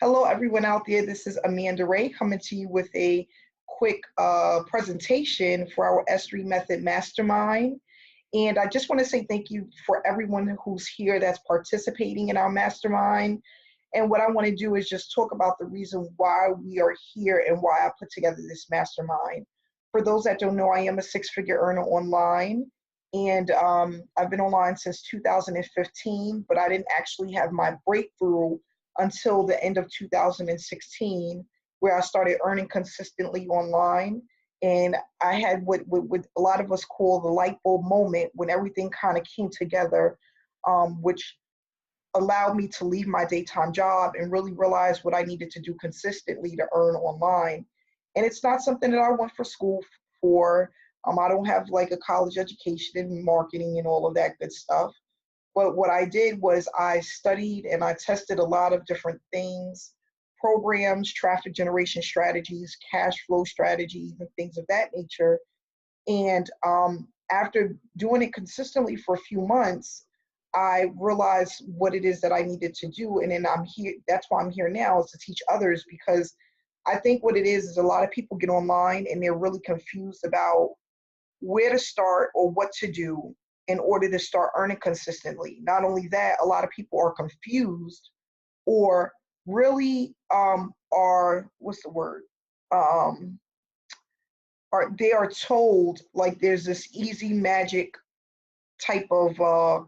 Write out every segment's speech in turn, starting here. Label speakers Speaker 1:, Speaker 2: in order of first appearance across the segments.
Speaker 1: Hello, everyone out there. This is Amanda Ray coming to you with a quick presentation for our S3 Method Mastermind. And I just want to say thank you for everyone who's here that's participating in our mastermind. And what I want to do is just talk about the reason why we are here and why I put together this mastermind. For those that don't know, I am a six-figure earner online. And I've been online since 2015, but I didn't actually have my breakthrough until the end of 2016, where I started earning consistently online. And I had what a lot of us call the light bulb moment when everything kind of came together, which allowed me to leave my daytime job and really realize what I needed to do consistently to earn online. And it's not something that I went for school for. I don't have like a college education in marketing and all of that good stuff. But what I did was I studied and I tested a lot of different things, programs, traffic generation strategies, cash flow strategies, and things of that nature. And after doing it consistently for a few months, I realized what it is that I needed to do. And then I'm here, that's why I'm here now, is to teach others, because I think what it is a lot of people get online and they're really confused about where to start or what to do in order to start earning consistently. Not only that, a lot of people are confused or really are, what's the word? They are told like there's this easy magic type of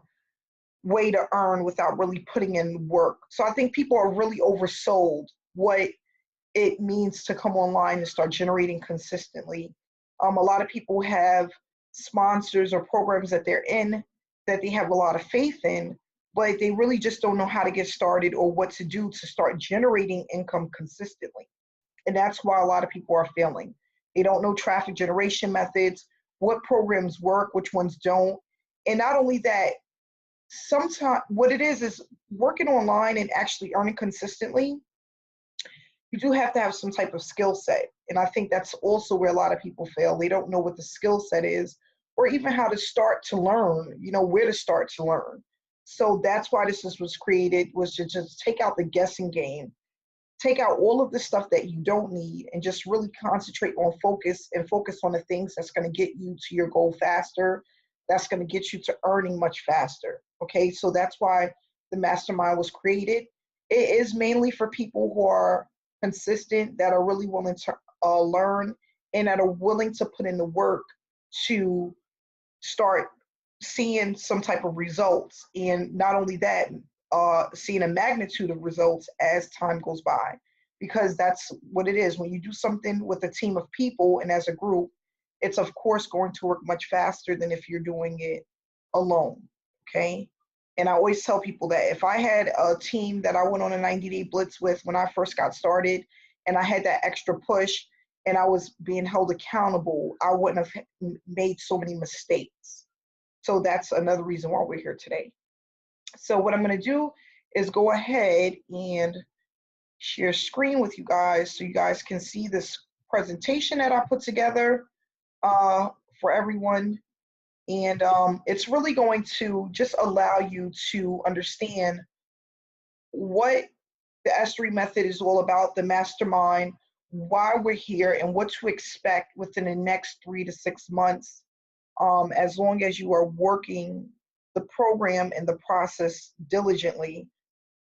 Speaker 1: way to earn without really putting in work. So I think people are really oversold what it means to come online and start generating consistently. A lot of people have sponsors or programs that they're in that they have a lot of faith in, but they really just don't know how to get started or what to do to start generating income consistently. And that's why a lot of people are failing. They don't know traffic generation methods, what programs work, which ones don't. And not only that, sometimes what it is working online and actually earning consistently, you do have to have some type of skill set. And I think that's also where a lot of people fail. They don't know what the skill set is or even how to start to learn, where to start to learn. So that's why this was created, was to just take out the guessing game, take out all of the stuff that you don't need and just really concentrate on focus on the things that's going to get you to your goal faster, that's going to get you to earning much faster. Okay, so that's why the mastermind was created. It is mainly for people who are consistent, that are really willing to learn and that are willing to put in the work to start seeing some type of results. And not only that, seeing a magnitude of results as time goes by, because that's what it is. When you do something with a team of people and as a group, it's of course going to work much faster than if you're doing it alone. Okay. And I always tell people that if I had a team that I went on a 90-day blitz with when I first got started, and I had that extra push and I was being held accountable, I wouldn't have made so many mistakes. So that's another reason why we're here today. So what I'm going to do is go ahead and share screen with you guys so you guys can see this presentation that I put together for everyone. And it's really going to just allow you to understand what the S3 method is all about, the mastermind, why we're here, and what to expect within the next 3 to 6 months, as long as you are working the program and the process diligently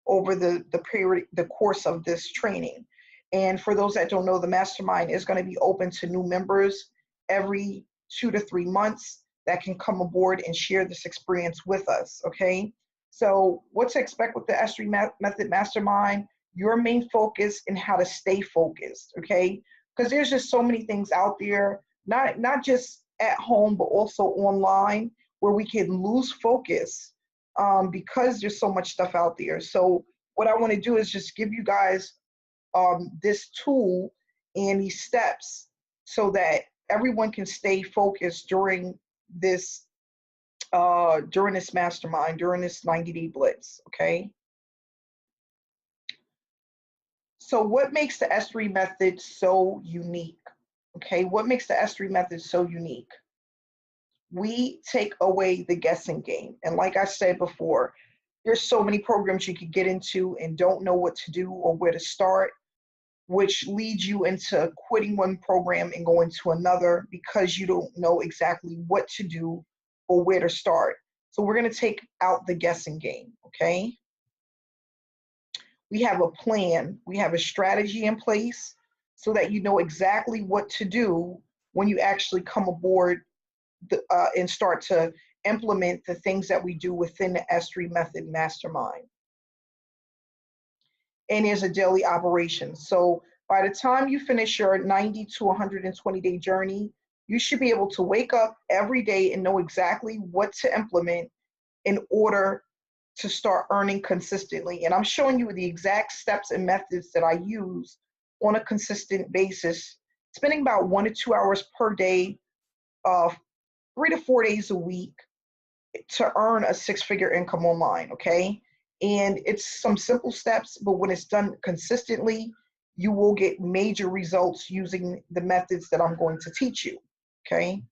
Speaker 1: over the course of this training. And for those that don't know, the mastermind is going to be open to new members every 2 to 3 months that can come aboard and share this experience with us, okay? So what to expect with the S3 Method Mastermind, your main focus and how to stay focused, okay? Because there's just so many things out there, not just at home, but also online, where we can lose focus because there's so much stuff out there. So what I want to do is just give you guys this tool and these steps so that everyone can stay focused during this mastermind, during this 90-day blitz, okay? So what makes the S3 method so unique? Okay, what makes the S3 method so unique? We take away the guessing game. And like I said before, There's so many programs you could get into and don't know what to do or where to start, which leads you into quitting one program and going to another because you don't know exactly what to do or where to start. So we're going to take out the guessing game, okay? We have a plan, we have a strategy in place so that you know exactly what to do when you actually come aboard and start to implement the things that we do within the S3 Method Mastermind. And there's a daily operation. So by the time you finish your 90 to 120-day journey, you should be able to wake up every day and know exactly what to implement in order to start earning consistently. And I'm showing you the exact steps and methods that I use on a consistent basis, spending about 1 to 2 hours per day, 3 to 4 days a week to earn a six-figure income online, okay? And it's some simple steps, but when it's done consistently, you will get major results using the methods that I'm going to teach you, okay?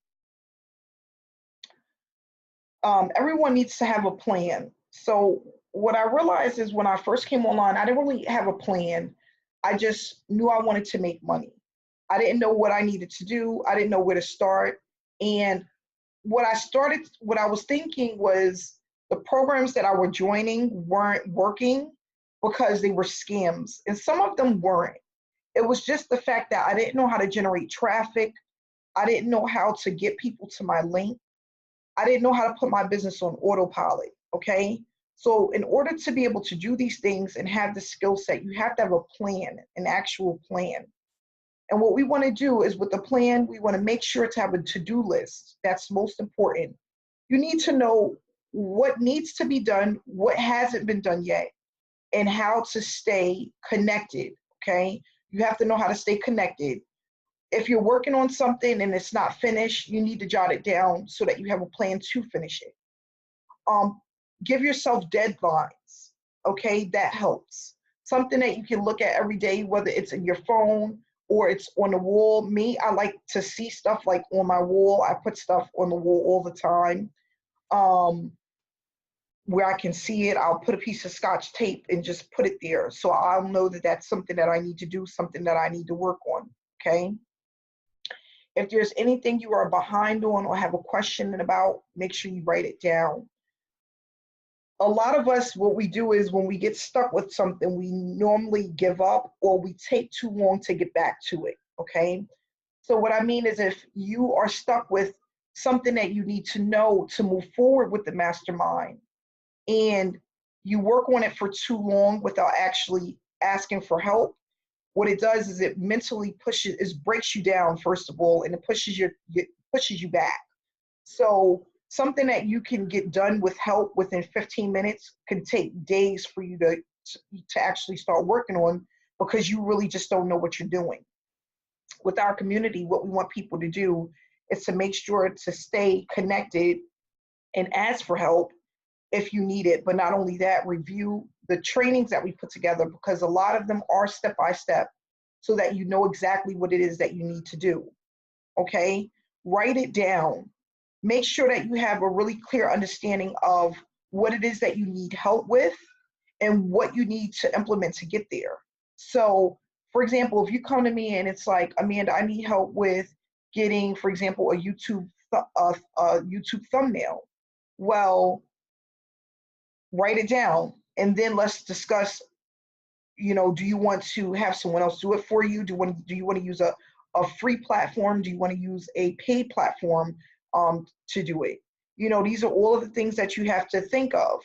Speaker 1: Everyone needs to have a plan. So what I realized is when I first came online, I didn't really have a plan. I just knew I wanted to make money. I didn't know what I needed to do. I didn't know where to start. And what I was thinking was the programs that I were joining weren't working because they were scams. And some of them weren't. It was just the fact that I didn't know how to generate traffic. I didn't know how to get people to my link. I didn't know how to put my business on autopilot, okay? So in order to be able to do these things and have the skill set, you have to have a plan, an actual plan. And what we want to do is with the plan, we want to make sure to have a to-do list. That's most important. You need to know what needs to be done, what hasn't been done yet, and how to stay connected, okay? You have to know how to stay connected. If you're working on something and it's not finished, you need to jot it down so that you have a plan to finish it. Give yourself deadlines, okay? That helps. Something that you can look at every day, whether it's in your phone or it's on the wall. Me, I like to see stuff like on my wall. I put stuff on the wall all the time. Where I can see it, I'll put a piece of Scotch tape and just put it there. So I'll know that that's something that I need to do, something that I need to work on, okay? If there's anything you are behind on or have a question about, make sure you write it down. A lot of us, what we do is when we get stuck with something, we normally give up or we take too long to get back to it, okay? So what I mean is if you are stuck with something that you need to know to move forward with the mastermind and you work on it for too long without actually asking for help, what it does is it mentally breaks you down, first of all, and it pushes you back. So something that you can get done with help within 15 minutes can take days for you to actually start working on because you really just don't know what you're doing. With our community, what we want people to do is to make sure to stay connected and ask for help if you need it. But not only that, review the trainings that we put together because a lot of them are step-by-step so that you know exactly what it is that you need to do, okay? Write it down. Make sure that you have a really clear understanding of what it is that you need help with and what you need to implement to get there. So, for example, if you come to me and it's like, Amanda, I need help with getting, for example, a YouTube thumbnail. Well, write it down and then let's discuss, do you want to have someone else do it for you? Do you want to use a free platform? Do you want to use a paid platform to do it? These are all of the things that you have to think of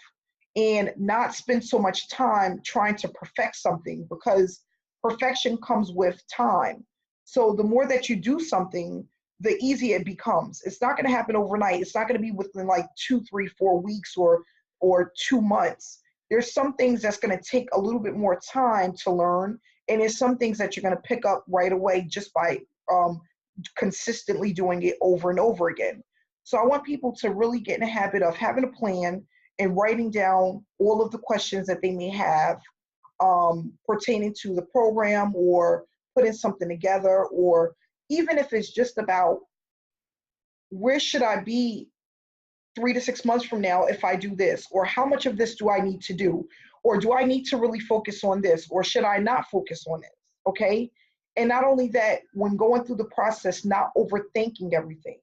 Speaker 1: and not spend so much time trying to perfect something because perfection comes with time. So the more that you do something, the easier it becomes. It's not going to happen overnight. It's not going to be within like 2, 3, 4 weeks or 2 months. There's some things that's going to take a little bit more time to learn, and there's some things that you're going to pick up right away just by consistently doing it over and over again. So I want people to really get in a habit of having a plan and writing down all of the questions that they may have pertaining to the program or putting something together, or even if it's just about where should I be 3 to 6 months from now if I do this? Or how much of this do I need to do? Or do I need to really focus on this? Or should I not focus on this? Okay. And not only that, when going through the process, not overthinking everything.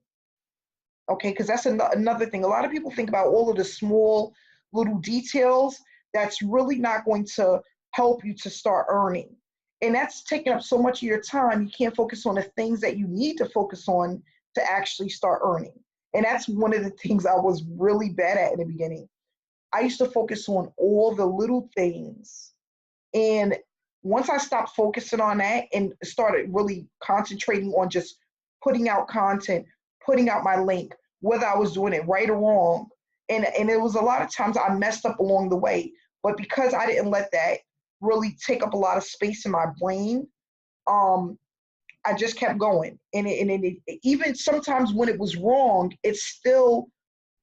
Speaker 1: Okay. Because that's another thing. A lot of people think about all of the small little details that's really not going to help you to start earning. And that's taking up so much of your time. You can't focus on the things that you need to focus on to actually start earning. And that's one of the things I was really bad at in the beginning. I used to focus on all the little things. And once I stopped focusing on that and started really concentrating on just putting out content, putting out my link, whether I was doing it right or wrong. And it was a lot of times I messed up along the way. But because I didn't let that really take up a lot of space in my brain, I just kept going. Even sometimes when it was wrong, it still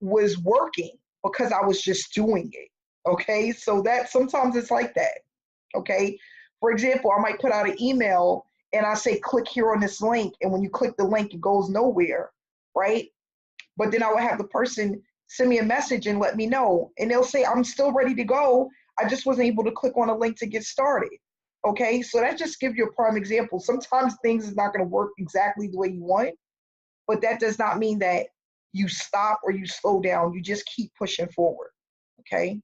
Speaker 1: was working because I was just doing it. Okay. So that sometimes it's like that. Okay. For example, I might put out an email and I say, click here on this link. And when you click the link, it goes nowhere. Right. But then I would have the person send me a message and let me know. And they'll say, I'm still ready to go. I just wasn't able to click on a link to get started. Okay, so that just gives you a prime example. Sometimes things is not going to work exactly the way you want, but that does not mean that you stop or you slow down. You just keep pushing forward. Okay.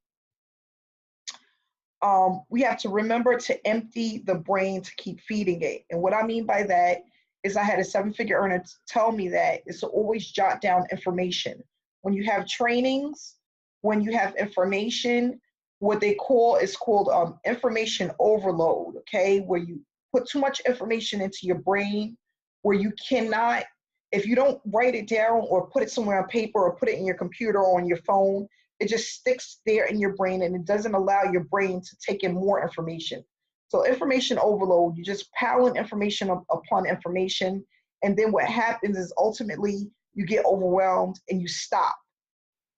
Speaker 1: We have to remember to empty the brain to keep feeding it. And what I mean by that is I had a 7-figure earner tell me that is to always jot down information. When you have trainings, when you have information, what they call is called information overload, okay? Where you put too much information into your brain, where you cannot, if you don't write it down or put it somewhere on paper or put it in your computer or on your phone, it just sticks there in your brain and it doesn't allow your brain to take in more information. So information overload, you just piling information upon information. And then what happens is ultimately you get overwhelmed and you stop.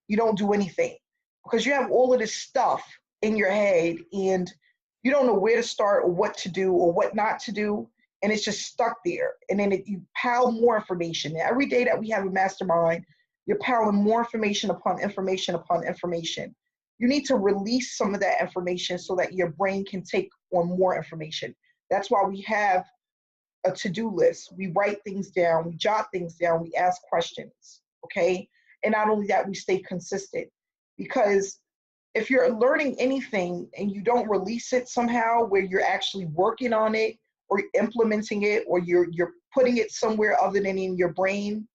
Speaker 1: You don't do anything because you have all of this stuff in your head and you don't know where to start or what to do or what not to do. And it's just stuck there. And then you pile more information. And every day that we have a mastermind, you're piling more information upon information upon information. You need to release some of that information so that your brain can take on more information. That's why we have a to-do list. We write things down, we jot things down, we ask questions, okay? And not only that, we stay consistent. Because if you're learning anything and you don't release it somehow where you're actually working on it or implementing it or you're putting it somewhere other than in your brain,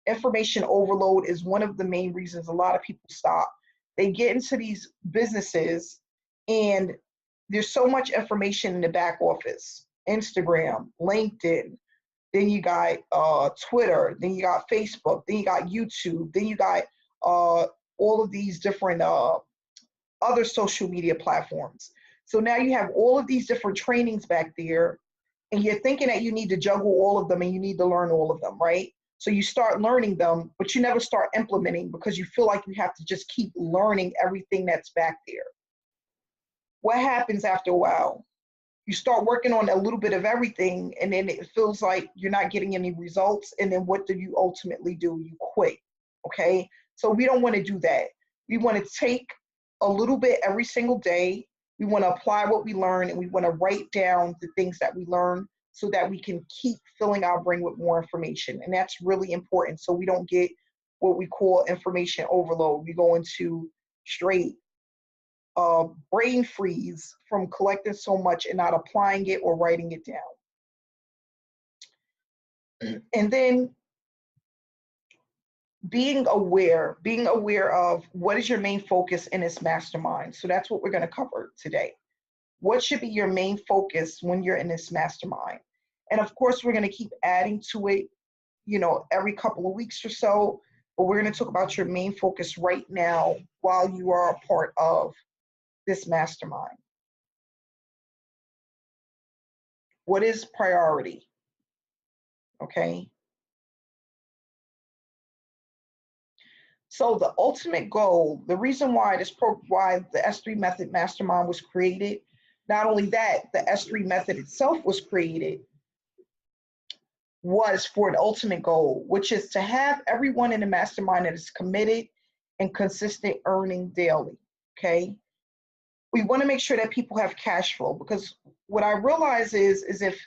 Speaker 1: information overload is one of the main reasons a lot of people stop. They get into these businesses and there's so much information in the back office, Instagram, LinkedIn, then you got Twitter, then you got Facebook, then you got YouTube, then you got all of these different other social media platforms. So now you have all of these different trainings back there and you're thinking that you need to juggle all of them and you need to learn all of them, right? So you start learning them, but you never start implementing because you feel like you have to just keep learning everything that's back there. What happens after a while? You start working on a little bit of everything and then it feels like you're not getting any results. And then what do you ultimately do? You quit, okay? So we don't want to do that. We want to take a little bit every single day. We want to apply what we learn and we want to write down the things that we learn so that we can keep filling our brain with more information. And that's really important so we don't get what we call information overload. We go into straight brain freeze from collecting so much and not applying it or writing it down. And then being aware of what is your main focus in this mastermind. So that's what we're going to cover today. What should be your main focus when you're in this mastermind? And of course, we're going to keep adding to it, every couple of weeks or so, but we're going to talk about your main focus right now while you are a part of this mastermind. What is priority? Okay. So the ultimate goal, the reason why why the S3 Method Mastermind was created, not only that, the S3 Method itself was created, was for an ultimate goal, which is to have everyone in the mastermind that is committed and consistent earning daily, okay? We want to make sure that people have cash flow, because what I realize is if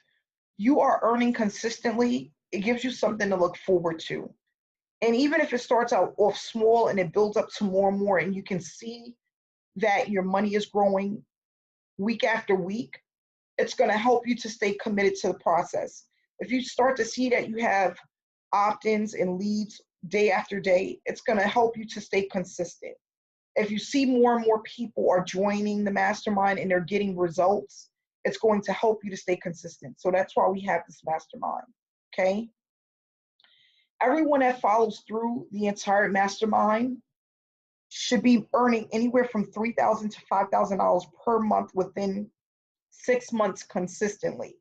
Speaker 1: you are earning consistently, it gives you something to look forward to. And even if it starts out off small and it builds up to more and more, and you can see that your money is growing week after week, it's going to help you to stay committed to the process. If you start to see that you have opt-ins and leads day after day, it's going to help you to stay consistent. If you see more and more people are joining the mastermind and they're getting results, it's going to help you to stay consistent. So that's why we have this mastermind, okay? Everyone that follows through the entire mastermind should be earning anywhere from $3,000 to $5,000 per month within 6 months consistently.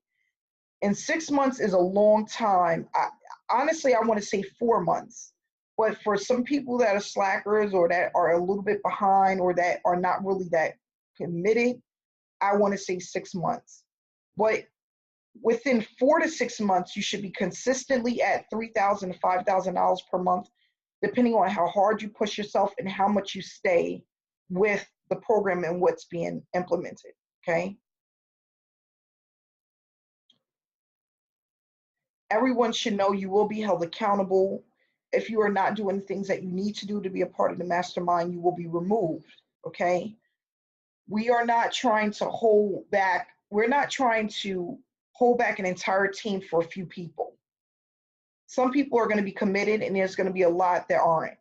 Speaker 1: And 6 months is a long time. Honestly, I want to say 4 months. But for some people that are slackers or that are a little bit behind or that are not really that committed, I want to say 6 months. But within 4 to 6 months, you should be consistently at $3,000 to $5,000 per month, depending on how hard you push yourself and how much you stay with the program and what's being implemented, okay? Everyone should know you will be held accountable. If you are not doing the things that you need to do to be a part of the mastermind, you will be removed, okay? We are not trying to hold back. We're not trying to hold back an entire team for a few people. Some people are going to be committed and there's going to be a lot that aren't.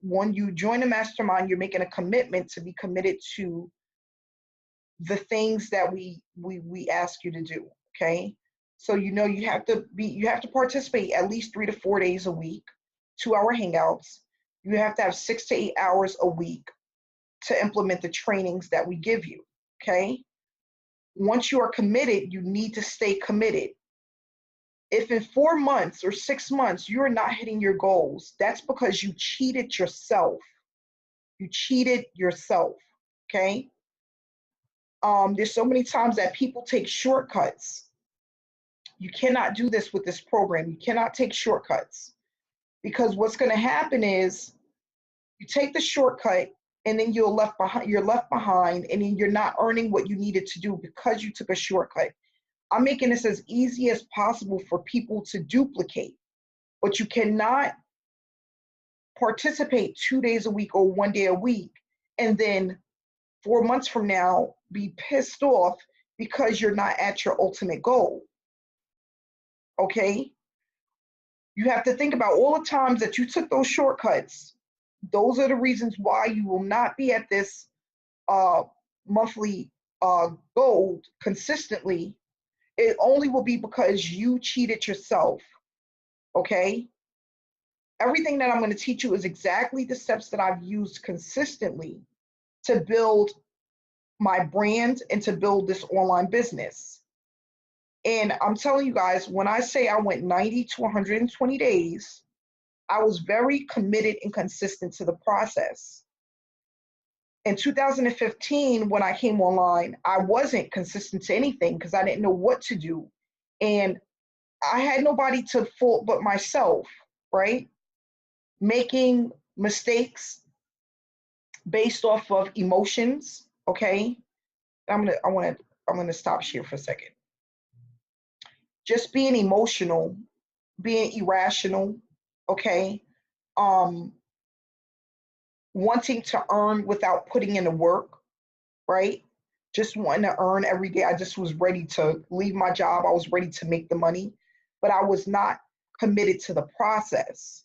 Speaker 1: When you join a mastermind, you're making a commitment to be committed to the things that we ask you to do, okay? So you have to participate at least 3 to 4 days a week, 2-hour hangouts. You have to have 6 to 8 hours a week to implement the trainings that we give you, okay? Once you are committed, you need to stay committed. If in 4 months or 6 months you're not hitting your goals, that's because you cheated yourself. You cheated yourself, okay? There's so many times that people take shortcuts. You cannot do this with this program. You cannot take shortcuts, because what's going to happen is you take the shortcut and then you're left behind, and then you're not earning what you needed to do because you took a shortcut. I'm making this as easy as possible for people to duplicate, but you cannot participate 2 days a week or 1 day a week and then 4 months from now be pissed off because you're not at your ultimate goal. Okay? You have to think about all the times that you took those shortcuts. Those are the reasons why you will not be at this monthly goal consistently. It only will be because you cheated yourself. Okay? Everything that I'm going to teach you is exactly the steps that I've used consistently to build my brand and to build this online business. And I'm telling you guys, when I say I went 90 to 120 days, I was very committed and consistent to the process. In 2015, when I came online, I wasn't consistent to anything because I didn't know what to do. And I had nobody to fault but myself, right? Making mistakes based off of emotions, okay? I'm gonna stop here for a second. Just being emotional, being irrational, okay? Wanting to earn without putting in the work, right? Just wanting to earn every day. I just was ready to leave my job. I was ready to make the money, but I was not committed to the process.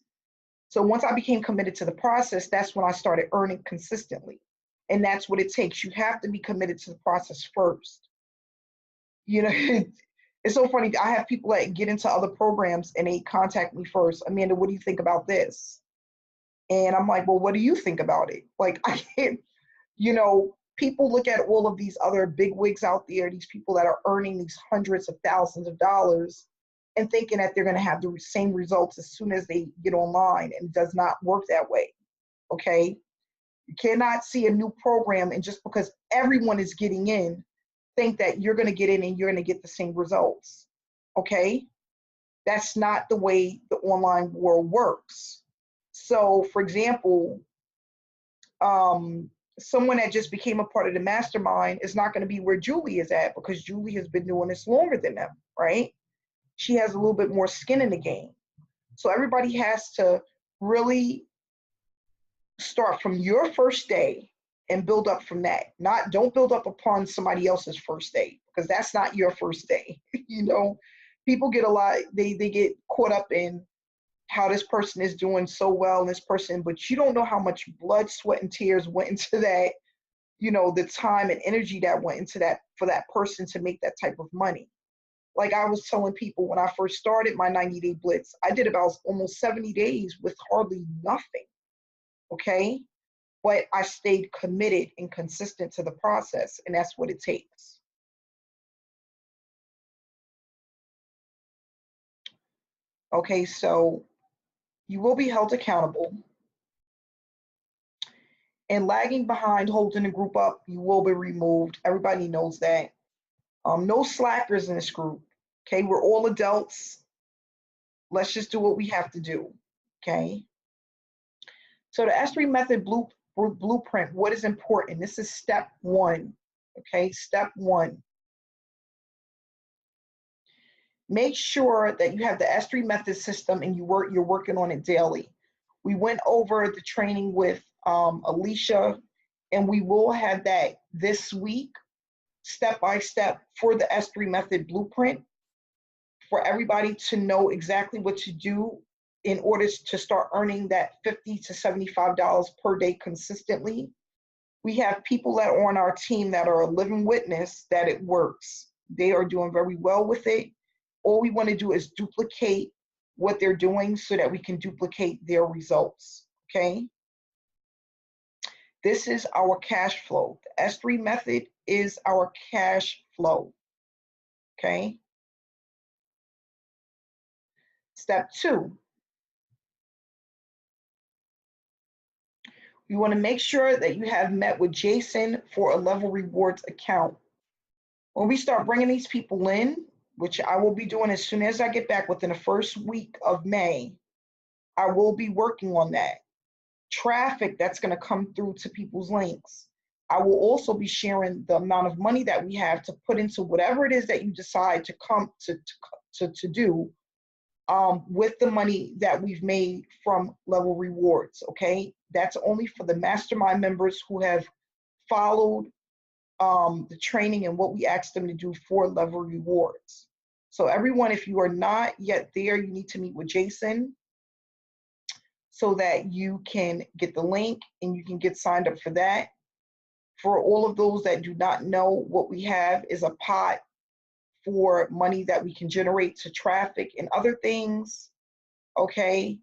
Speaker 1: So once I became committed to the process, that's when I started earning consistently. And that's what it takes. You have to be committed to the process first. You know, it's so funny. I have people that get into other programs and they contact me first. Amanda, what do you think about this? And I'm like, well, what do you think about it? Like, I can't, people look at all of these other big wigs out there, these people that are earning these hundreds of thousands of dollars and thinking that they're going to have the same results as soon as they get online, and it does not work that way, okay? You cannot see a new program and just because everyone is getting in, think that you're going to get in and you're going to get the same results, okay? That's not the way the online world works. So, for example, someone that just became a part of the mastermind is not going to be where Julie is at, because Julie has been doing this longer than them, right? She has a little bit more skin in the game. So everybody has to really start from your first day and build up from that. Don't build up upon somebody else's first day, because that's not your first day. You know, people get they get caught up in how this person is doing so well, and this person, but you don't know how much blood, sweat, and tears went into that, you know, the time and energy that went into that for that person to make that type of money. Like I was telling people when I first started my 90-day blitz, I did about almost 70 days with hardly nothing. Okay. But I stayed committed and consistent to the process, and that's what it takes. Okay, so you will be held accountable. And lagging behind, holding the group up, you will be removed. Everybody knows that. No slackers in this group. Okay, we're all adults. Let's just do what we have to do. Okay. So the S3 method blueprint, what is important? This is step one. Okay, step one. Make sure that you have the S3 method system and you're working on it daily. We went over the training with Alicia, and we will have that this week, step by step, for the S3 method blueprint, for everybody to know exactly what to do in order to start earning that $50 to $75 per day consistently. We have people that are on our team that are a living witness that it works. They are doing very well with it. All we want to do is duplicate what they're doing so that we can duplicate their results, okay? This is our cash flow. The S3 method is our cash flow, okay? Step two, you want to make sure that you have met with Jason for a level rewards account. When we start bringing these people in, which I will be doing as soon as I get back within the first week of May, I will be working on that. Traffic that's going to come through to people's links. I will also be sharing the amount of money that we have to put into whatever it is that you decide to come to do with the money that we've made from level rewards, okay? That's only for the mastermind members who have followed the training and what we asked them to do for level rewards. So everyone, if you are not yet there, you need to meet with Jason so that you can get the link and you can get signed up for that. For all of those that do not know, what we have is a pot for money that we can generate to traffic and other things, okay?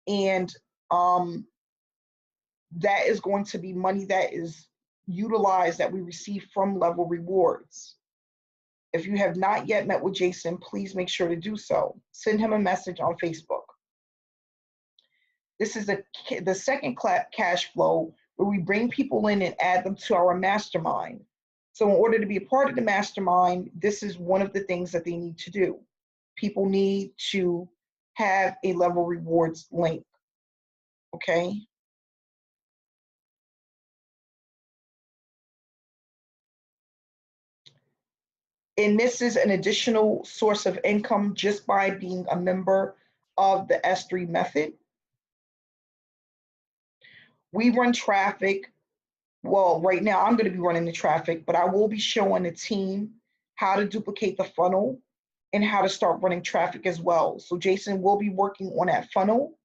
Speaker 1: And that is going to be money that is utilized that we receive from level rewards. If you have not yet met with Jason, please make sure to do so. Send him a message on Facebook. This is the second cash flow, where we bring people in and add them to our mastermind. So in order to be a part of the mastermind, this is one of the things that they need to do. People need to have a level rewards link, okay? And this is an additional source of income just by being a member of the S3 method. We run traffic. Well, right now I'm going to be running the traffic, but I will be showing the team how to duplicate the funnel and how to start running traffic as well. So Jason will be working on that funnel,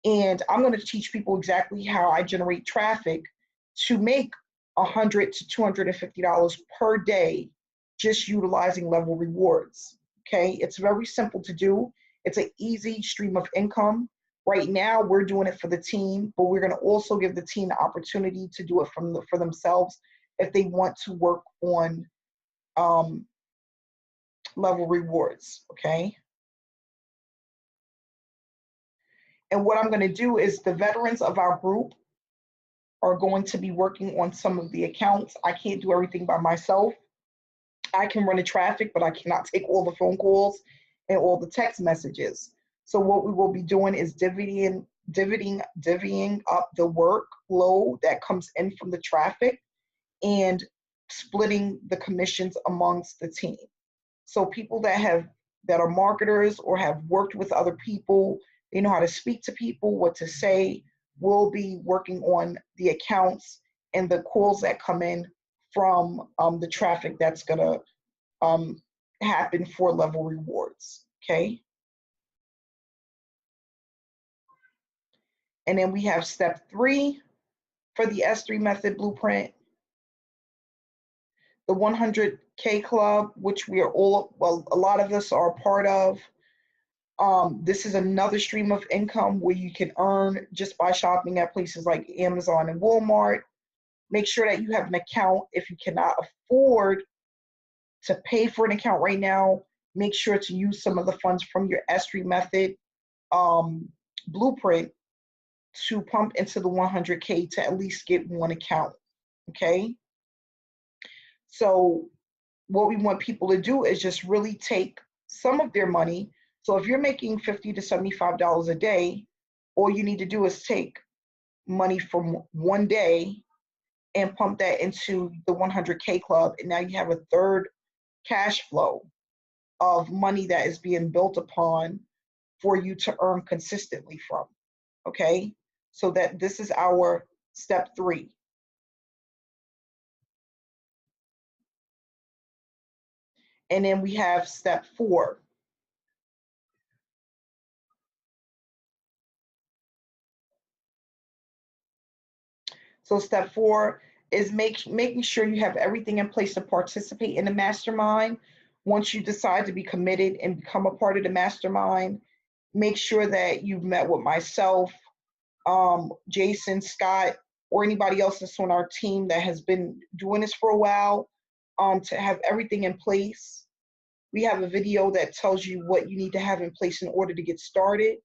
Speaker 1: and I'm going to teach people exactly how I generate traffic to make $100 to $250 per day just utilizing level rewards. Okay, it's very simple to do. It's an easy stream of income. Right now, we're doing it for the team, but we're going to also give the team the opportunity to do it for themselves if they want to work on level rewards, okay? And what I'm going to do is the veterans of our group are going to be working on some of the accounts. I can't do everything by myself. I can run the traffic, but I cannot take all the phone calls and all the text messages. So what we will be doing is divvying divvying up the workload that comes in from the traffic and splitting the commissions amongst the team. So people that are marketers or have worked with other people, they know how to speak to people, what to say, will be working on the accounts and the calls that come in from the traffic that's going to happen for level rewards. Okay. And then we have step 3 for the S3 method blueprint, the 100K club, which we are all, well, a lot of us are a part of. This is another stream of income where you can earn just by shopping at places like Amazon and Walmart. Make sure that you have an account. If you cannot afford to pay for an account right now, make sure to use some of the funds from your S3 method blueprint to pump into the 100K to at least get one account. Okay. So what we want people to do is just really take some of their money. So if you're making $50 to $75 a day, all you need to do is take money from one day and pump that into the 100K club. And now you have a third cash flow of money that is being built upon for you to earn consistently from. Okay. So that this is our step 3. And then we have step 4. So step 4 is making sure you have everything in place to participate in the mastermind. Once you decide to be committed and become a part of the mastermind, make sure that you've met with myself, Jason, Scott, or anybody else that's on our team that has been doing this for a while, to have everything in place. We have a video that tells you what you need to have in place in order to get started.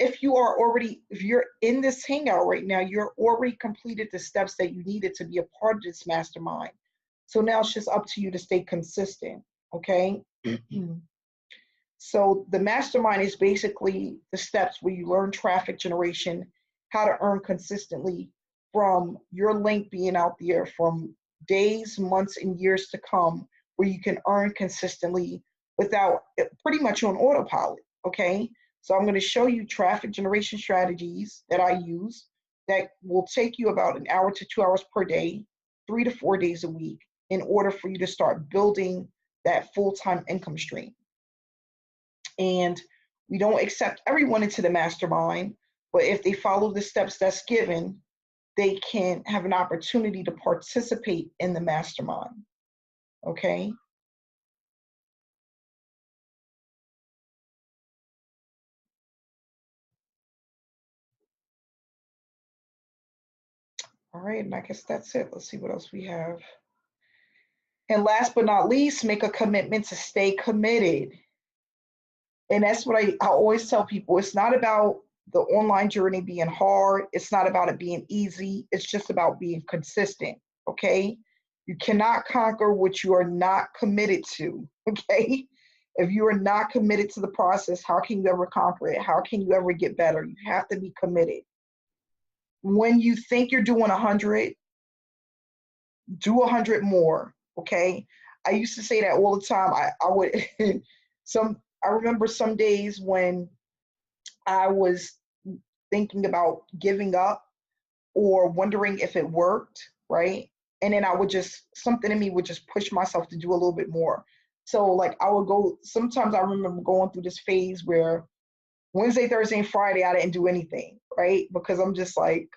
Speaker 1: If you're in this hangout right now, you're already completed the steps that you needed to be a part of this mastermind. So now it's just up to you to stay consistent, okay? So the mastermind is basically the steps where you learn traffic generation, how to earn consistently from your link being out there from days, months, and years to come, where you can earn consistently without pretty much on autopilot, okay? So I'm going to show you traffic generation strategies that I use that will take you about an hour to 2 hours per day, 3 to 4 days a week, in order for you to start building that full-time income stream. And we don't accept everyone into the mastermind, but if they follow the steps that's given, they can have an opportunity to participate in the mastermind, okay? All right, and I guess that's it. Let's see what else we have. And last but not least, make a commitment to stay committed. And that's what I always tell people. It's not about the online journey being hard. It's not about it being easy. It's just about being consistent, okay? You cannot conquer what you are not committed to, okay? If you are not committed to the process, how can you ever conquer it? How can you ever get better? You have to be committed. When you think you're doing 100, do 100 more, okay? I used to say that all the time. I would, I remember some days when I was thinking about giving up or wondering if it worked, right? And then I would just, something in me would just push myself to do a little bit more. So like I would go, sometimes I remember going through this phase where Wednesday, Thursday, and Friday, I didn't do anything, right? Because I'm just like,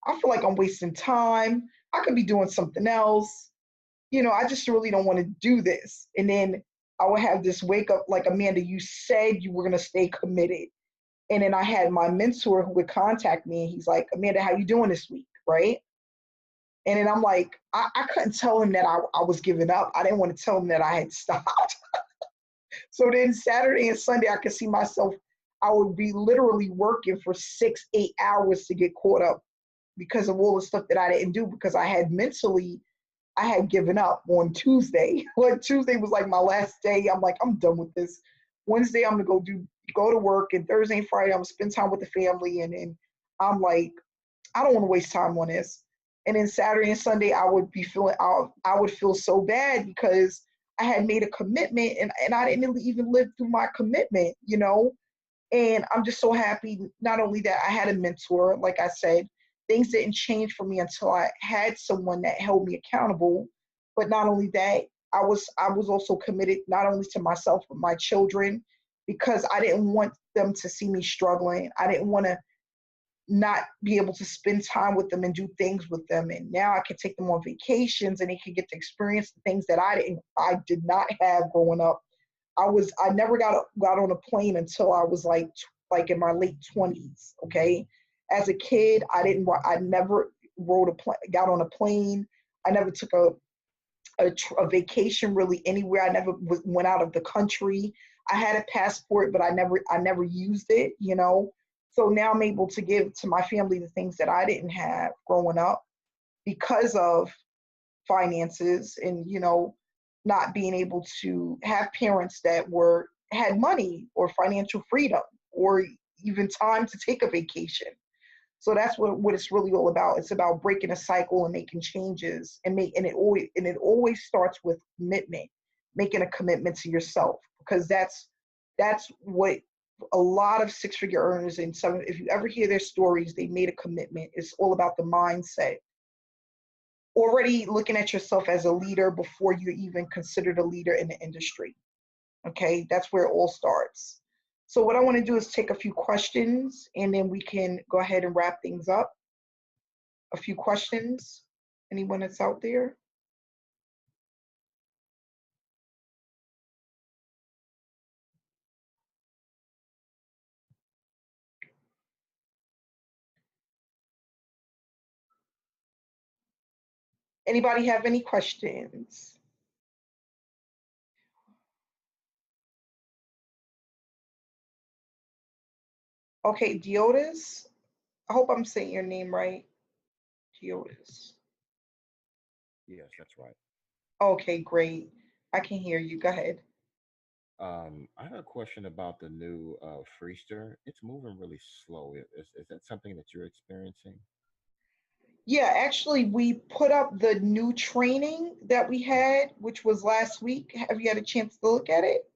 Speaker 1: I feel like I'm wasting time. I could be doing something else. You know, I just really don't want to do this. And then I would have this wake up like, Amanda, you said you were going to stay committed. And then I had my mentor who would contact me and he's like, Amanda, how you doing this week, right? And then I'm like, I couldn't tell him that I was giving up. I didn't want to tell him that I had stopped. So then Saturday and Sunday, I could see myself, I would be literally working for 6-8 hours to get caught up because of all the stuff that I didn't do, because I had given up on Tuesday. Like Tuesday was like my last day. I'm like, I'm done with this. Wednesday, I'm gonna go go to work, and Thursday and Friday I'm gonna spend time with the family, and then I'm like, I don't want to waste time on this. And then Saturday and Sunday I would be feeling I would feel so bad because I had made a commitment, and I didn't even live through my commitment, you know? And I'm just so happy, not only that I had a mentor, like I said, things didn't change for me until I had someone that held me accountable. But not only that, I was also committed not only to myself but my children, because I didn't want them to see me struggling. I didn't want to not be able to spend time with them and do things with them. And now I can take them on vacations and they can get to experience the things that I did not have growing up. I never got on a plane until I was like in my late 20s. Okay, as a kid, I never got on a plane. I never took a vacation really anywhere. I never went out of the country. I had a passport, but I never used it. You know, so now I'm able to give to my family the things that I didn't have growing up because of finances, and not being able to have parents that had money or financial freedom or even time to take a vacation. So that's what it's really all about. It's about breaking a cycle and making changes, and it always starts with commitment, making a commitment to yourself, because that's what a lot of six-figure earners and some, if you ever hear their stories, they made a commitment. It's all about the mindset, already looking at yourself as a leader before you're even considered a leader in the industry. Okay, that's where it all starts. So what I want to do is take a few questions and then we can go ahead and wrap things up. A few questions. Anyone that's out there? Anybody have any questions? Okay, Diotis. I hope I'm saying your name right. Diotis.
Speaker 2: Yes, that's right.
Speaker 1: Okay, great. I can hear you. Go ahead.
Speaker 2: I have a question about the new Freester. It's moving really slow. Is that something that you're experiencing?
Speaker 1: Yeah, actually, we put up the new training that we had, which was last week. Have you had a chance to look at it?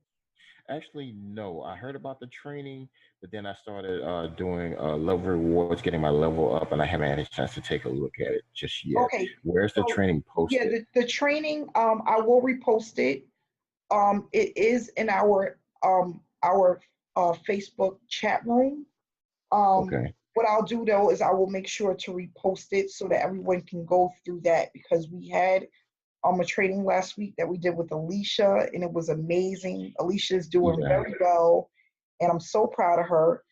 Speaker 2: Actually, no. I heard about the training, but then I started doing level rewards, getting my level up, and I haven't had a chance to take a look at it just yet.
Speaker 1: Okay.
Speaker 2: Where's the
Speaker 1: So
Speaker 2: training
Speaker 1: yeah,
Speaker 2: posted?
Speaker 1: the training, I will repost it. It is in our Facebook chat room.
Speaker 2: Okay.
Speaker 1: What I'll do though is I will make sure to repost it so that everyone can go through that, because we had a training last week that we did with Alicia, and it was amazing. Alicia is doing
Speaker 2: Yeah.
Speaker 1: very well, and I'm so proud of her.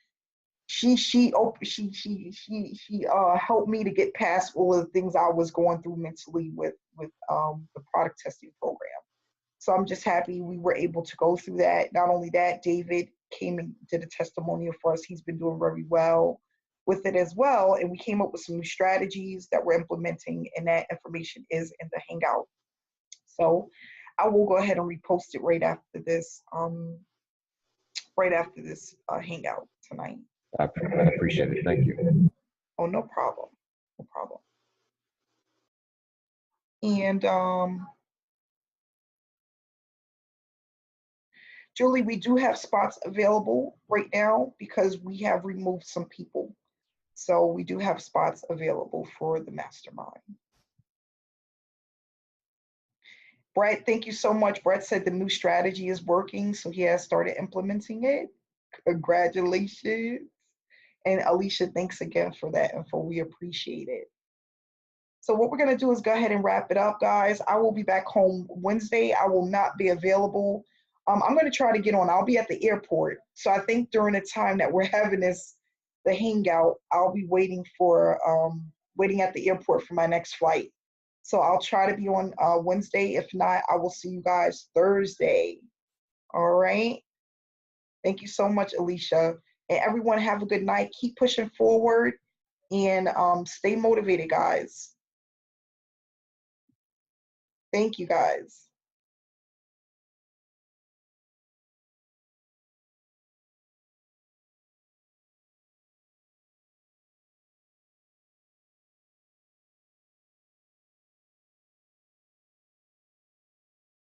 Speaker 1: She helped me to get past all of the things I was going through mentally with the product testing program. So I'm just happy we were able to go through that. Not only that, David came and did a testimonial for us. He's been doing very well with it as well. And we came up with some new strategies that we're implementing, and that information is in the Hangout. So I will go ahead and repost it right after this Hangout tonight.
Speaker 2: I appreciate it. Thank you.
Speaker 1: Oh, no problem. No problem. And Julie, we do have spots available right now because we have removed some people. So we do have spots available for the mastermind. Brett, thank you so much. Brett said the new strategy is working, so he has started implementing it. Congratulations. And Alicia, thanks again for that info. We appreciate it. So what we're going to do is go ahead and wrap it up, guys. I will be back home Wednesday. I will not be available. I'm going to try to get on. I'll be at the airport. So I think during the time that we're having the hangout, I'll be waiting at the airport for my next flight. So I'll try to be on Wednesday. If not, I will see you guys Thursday. All right. Thank you so much, Alicia. And everyone have a good night. Keep pushing forward and stay motivated, guys. Thank you, guys.